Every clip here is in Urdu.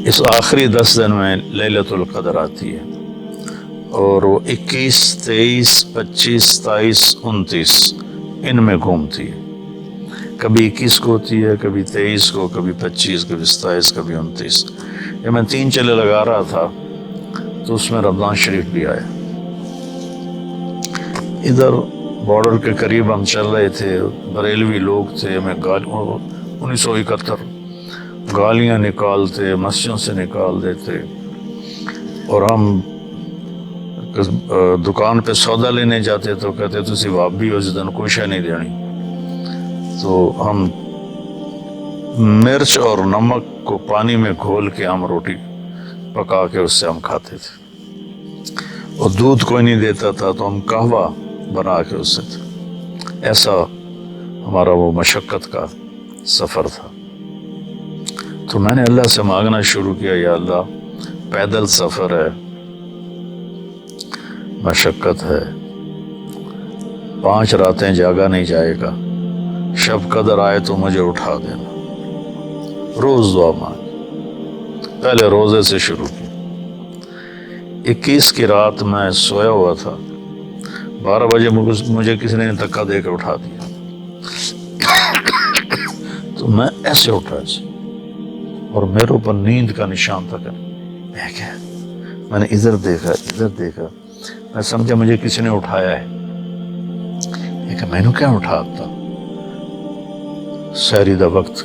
اس آخری 10 دن میں لیلۃ القدر آتی ہے، اور وہ 21، 23، 25، 27، 29 ان میں گھومتی ہے۔ کبھی 21 کو ہوتی ہے، کبھی 23 کو، کبھی 25، کبھی 27، کبھی 29۔ جب میں 3 چلے لگا رہا تھا تو اس میں رمضان شریف بھی آیا۔ ادھر بارڈر کے قریب ہم چل رہے تھے، بریلوی لوگ تھے، ہمیں 1971 گالیاں نکالتے، مسجد سے نکال دیتے، اور ہم دکان پہ سودا لینے جاتے تو کہتے تسی وابی ہو، اس دن کوئی شے نہیں دینی۔ تو ہم مرچ اور نمک کو پانی میں گھول کے ہم روٹی پکا کے اس سے ہم کھاتے تھے، اور دودھ کوئی نہیں دیتا تھا تو ہم قہوہ بنا کے اس سے تھے۔ ایسا ہمارا وہ مشقت کا سفر تھا۔ تو میں نے اللہ سے مانگنا شروع کیا، یا اللہ پیدل سفر ہے، مشقت ہے، 5 راتیں جاگا نہیں جائے گا، شب قدر آئے تو مجھے اٹھا دینا۔ روز دعا مانگی، پہلے روزے سے شروع کی۔ 21 کی رات میں سویا ہوا تھا، 12 بجے مجھے کسی نے دھکا دے کے اٹھا دیا، تو میں ایسے اٹھا ایسے، اور میرے اوپر نیند کا نشان تھا۔ میں نے ادھر دیکھا، میں سمجھا مجھے کسی نے اٹھایا ہے، لیکن میں نے کیا اٹھاتا؟ سحری دا وقت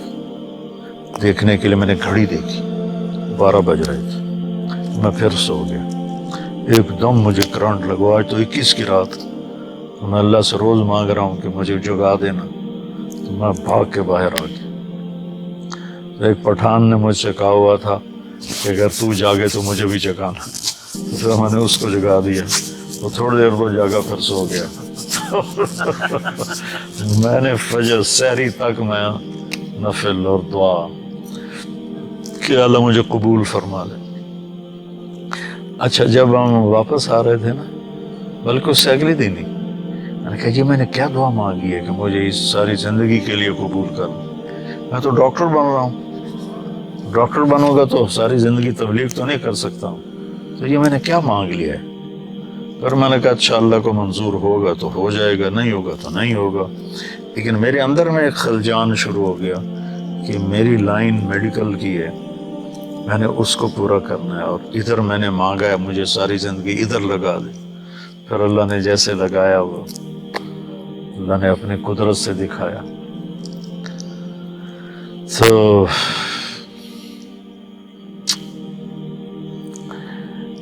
دیکھنے کے لیے میں نے گھڑی دیکھی، 12 بج رہے تھے، میں پھر سو گیا۔ ایک دم مجھے کرنٹ لگا، آج تو 21 کی رات، میں اللہ سے روز مانگ رہا ہوں کہ مجھے جگا دینا، تو میں بھاگ کے باہر آ گیا۔ ایک پٹھان نے مجھ سے کہا ہوا تھا کہ اگر تو جاگے تو مجھے بھی جگانا، تو پھر میں نے اس کو جگا دیا، وہ تھوڑی دیر کو جاگا، پھر سو گیا۔ میں نے فجر سحری تک میں نفل اور دعا کہ اللہ مجھے قبول فرما لے۔ اچھا، جب ہم واپس آ رہے تھے نا، بلکہ اس سے اگلے دن ہی میں نے کہا جی میں نے کیا دعا مانگی ہے کہ مجھے اس ساری زندگی کے لیے قبول کر، میں تو ڈاکٹر بن رہا ہوں، ڈاکٹر بنوں گا تو ساری زندگی تبلیغ تو نہیں کر سکتا ہوں، تو یہ میں نے کیا مانگ لیا ہے؟ پھر میں نے کہا اچھا اللہ کو منظور ہوگا تو ہو جائے گا، نہیں ہوگا تو نہیں ہوگا۔ لیکن میرے اندر میں ایک خلجان شروع ہو گیا کہ میری لائن میڈیکل کی ہے، میں نے اس کو پورا کرنا ہے، اور ادھر میں نے مانگا ہے مجھے ساری زندگی ادھر لگا دے۔ پھر اللہ نے جیسے لگایا، وہ اللہ نے اپنی قدرت سے دکھایا۔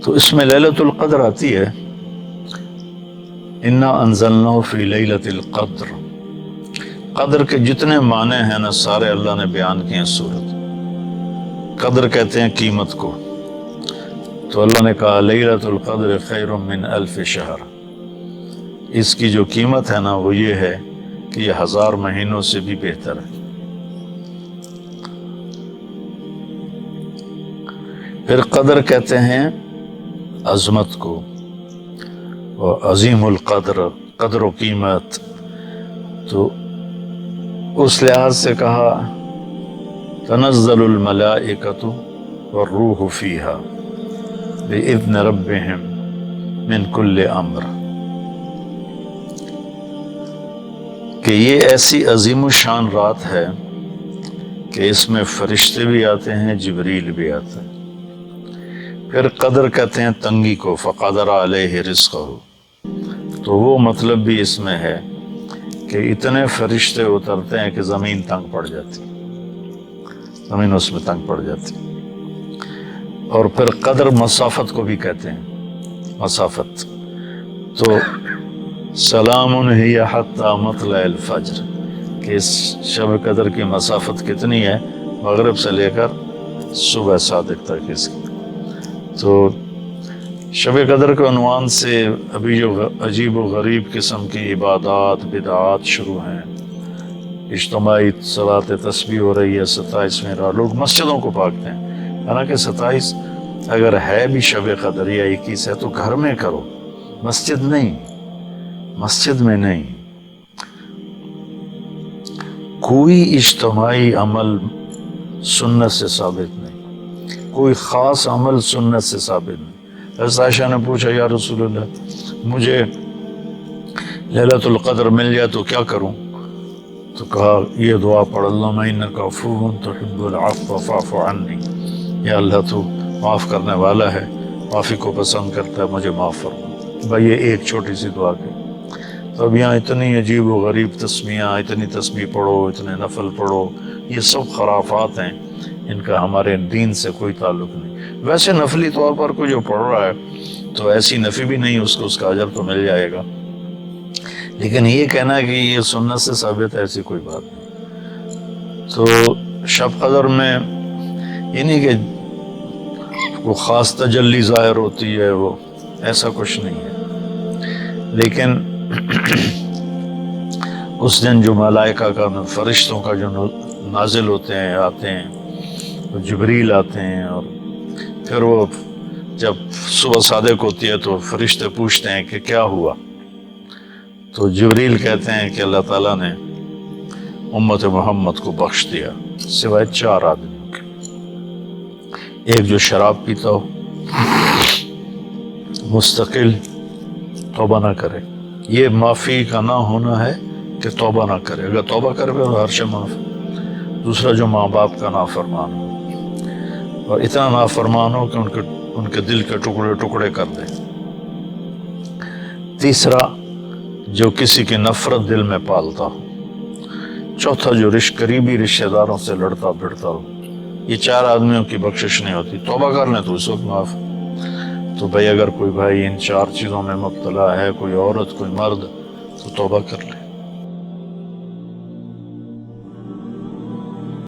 تو اس میں لیلۃ القدر آتی ہے، انا انزلناہ فی لیلۃ القدر۔ قدر کے جتنے معنی ہیں نا سارے اللہ نے بیان کیے ہیں سورت۔ قدر کہتے ہیں قیمت کو، تو اللہ نے کہا لیلۃ القدر خیر من 1000 شہر۔ اس کی جو قیمت ہے نا وہ یہ ہے کہ یہ 1000 مہینوں سے بھی بہتر ہے۔ پھر قدر کہتے ہیں عظمت کو، اور عظیم القدر، قدر و قیمت، تو اس لحاظ سے کہا تنزل الملائکۃ والروح فیہا بإذن ربہم من کل امر، کہ یہ ایسی عظیم الشان رات ہے کہ اس میں فرشتے بھی آتے ہیں، جبریل بھی آتے ہیں۔ پھر قدر کہتے ہیں تنگی کو، فقدر علیہ رزقہ، تو وہ مطلب بھی اس میں ہے کہ اتنے فرشتے اترتے ہیں کہ زمین تنگ پڑ جاتی، زمین اس میں تنگ پڑ جاتی۔ اور پھر قدر مسافت کو بھی کہتے ہیں، مسافت، تو سلام ہی حتی مطلع الفجر، کہ اس شب قدر کی مسافت کتنی ہے؟ مغرب سے لے کر صبح صادق تک اس کی۔ تو شب قدر کے عنوان سے ابھی جو عجیب و غریب قسم کی عبادات بدعات شروع ہیں، اجتماعی صلاۃ تسبیح ہو رہی ہے 27ویں رات، لوگ مسجدوں کو بھاگتے ہیں، حالانکہ 27 اگر ہے بھی شب قدر یا 21 ہے تو گھر میں کرو، مسجد نہیں، مسجد میں نہیں۔ کوئی اجتماعی عمل سنت سے ثابت نہیں، کوئی خاص عمل سنت سے ثابت نہیں۔ حضرت عائشہ نے پوچھا یا رسول اللہ مجھے لیلۃ القدر مل جائے تو کیا کروں؟ تو کہا یہ دعا پڑھ اللہم انک عفو تحب العفو فاعف عنی، یا اللہ تو معاف کرنے والا ہے، معافی کو پسند کرتا ہے، مجھے معاف فرما۔ بھائی یہ ایک چھوٹی سی دعا کی۔ تو اب یہاں اتنی عجیب و غریب تسمیاں، اتنی تسبیح پڑھو، اتنے نفل پڑھو، یہ سب خرافات ہیں، ان کا ہمارے دین سے کوئی تعلق نہیں۔ ویسے نفلی طور پر کوئی جو پڑھ رہا ہے تو ایسی نفی بھی نہیں، اس کو اس کا اجر تو مل جائے گا، لیکن یہ کہنا ہے کہ یہ سنت سے ثابت ہے، ایسی کوئی بات نہیں۔ تو شب قدر میں یہ نہیں کہ وہ خاص تجلی ظاہر ہوتی ہے، وہ ایسا کچھ نہیں ہے، لیکن اس دن جو ملائکہ کا فرشتوں کا جو نازل ہوتے ہیں، آتے ہیں، جبریل آتے ہیں، اور پھر وہ جب صبح صادق ہوتی ہے تو فرشتے پوچھتے ہیں کہ کیا ہوا، تو جبریل کہتے ہیں کہ اللہ تعالیٰ نے امت محمد کو بخش دیا سوائے 4 آدمیوں کے۔ ایک جو شراب پیتا ہو، مستقل توبہ نہ کرے، یہ معافی کا نہ ہونا ہے کہ توبہ نہ کرے، اگر توبہ کرے تو ہر شے معاف۔ دوسرا جو ماں باپ کا نافرمان ہو، اور اتنا نافرمان ہو کہ ان کے دل کے ٹکڑے ٹکڑے کر دے۔ تیسرا جو کسی کی نفرت دل میں پالتا ہو۔ چوتھا جو قریبی رشتہ داروں سے لڑتا بھڑتا ہو۔ یہ 4 آدمیوں کی بخشش نہیں ہوتی، توبہ کر لیں تو اس وقت معاف۔ تو بھائی اگر کوئی بھائی ان 4 چیزوں میں مبتلا ہے، کوئی عورت کوئی مرد، تو توبہ کر لیں۔